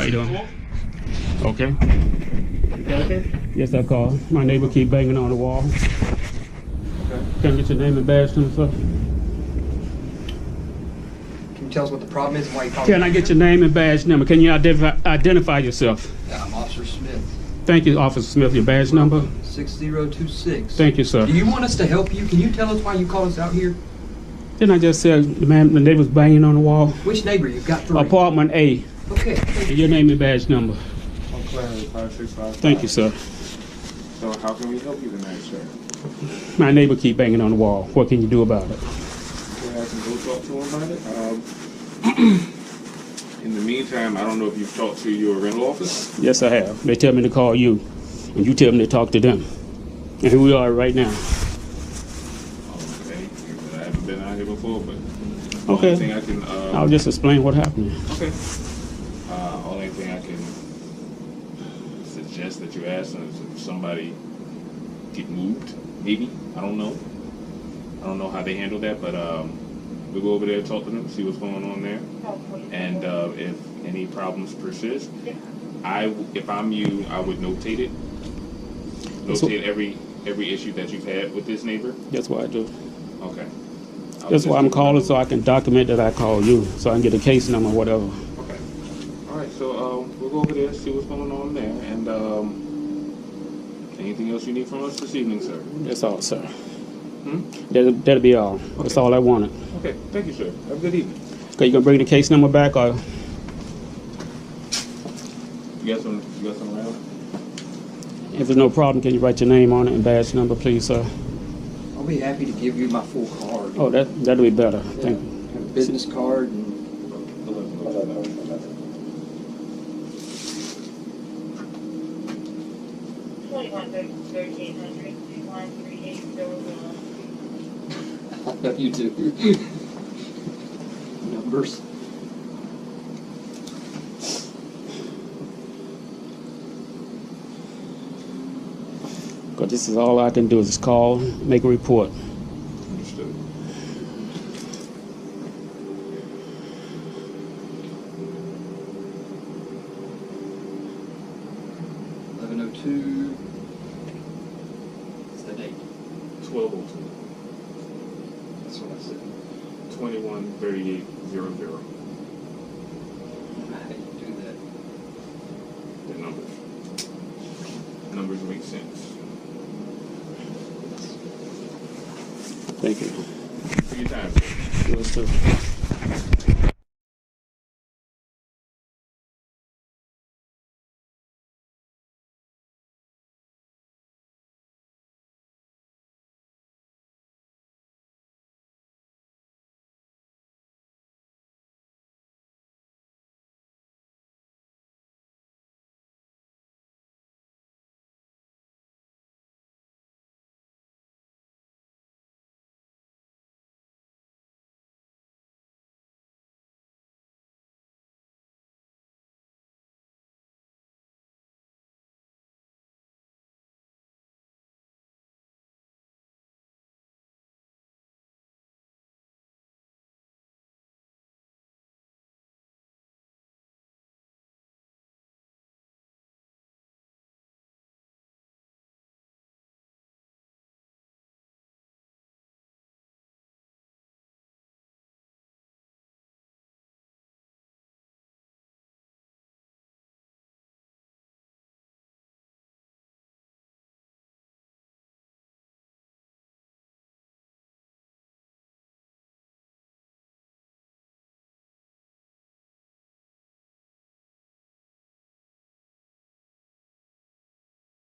you doing? Okay. Okay. Yes, I called. My neighbor keep banging on the wall. Okay. Can I get your name and badge number, sir? Can you tell us what the problem is and why you called? Can I get your name and badge number? Can you identify yourself? Yeah, I'm Officer Smith. Thank you, Officer Smith. Your badge number? 6026. Thank you, sir. Do you want us to help you? Can you tell us why you called us out here? Didn't I just say the neighbor's banging on the wall? Which neighbor? You've got three. Apartment A. Okay. And your name and badge number. I'm Clarence 5655. Thank you, sir. So how can we help you tonight, sir? My neighbor keep banging on the wall. What can you do about it? Okay, I can go talk to him about it. In the meantime, I don't know if you've talked to your rental office. Yes, I have. They tell me to call you, and you tell me to talk to them. And here we are right now. Okay, I haven't been out here before, but the Okay. only thing I can, I'll just explain what happened. okay. Only thing I can suggest that you ask is if somebody get moved, maybe. I don't know. I don't know how they handle that, but we'll go over there, talk to them, see what's going on there. And if any problems persist, if I'm you, I would notate it. Notate every issue that you've had with this neighbor. That's what I do. Okay. That's why I'm calling, so I can document that I call you, so I can get a case number or whatever. Okay. All right. So we'll go over there, see what's going on there, and anything else you need from us this evening, sir? That's all, sir. That'll be all. Okay. That's all I wanted. Okay. Thank you, sir. Have a good evening. Okay, you gonna bring the case number back, or You got some around? if there's no problem, can you write your name on it and badge number, please, sir? I'll be happy to give you my full card. Oh, that'll be better. Thank you. Have a business card and 1300-213801. I know you do. Numbers. Because this is all I can do is just call, make a report. Understood. What's the date? 1202. That's what I said. 213800. How do you do that? The numbers. Numbers make sense. Thank you. For your time. Yours too.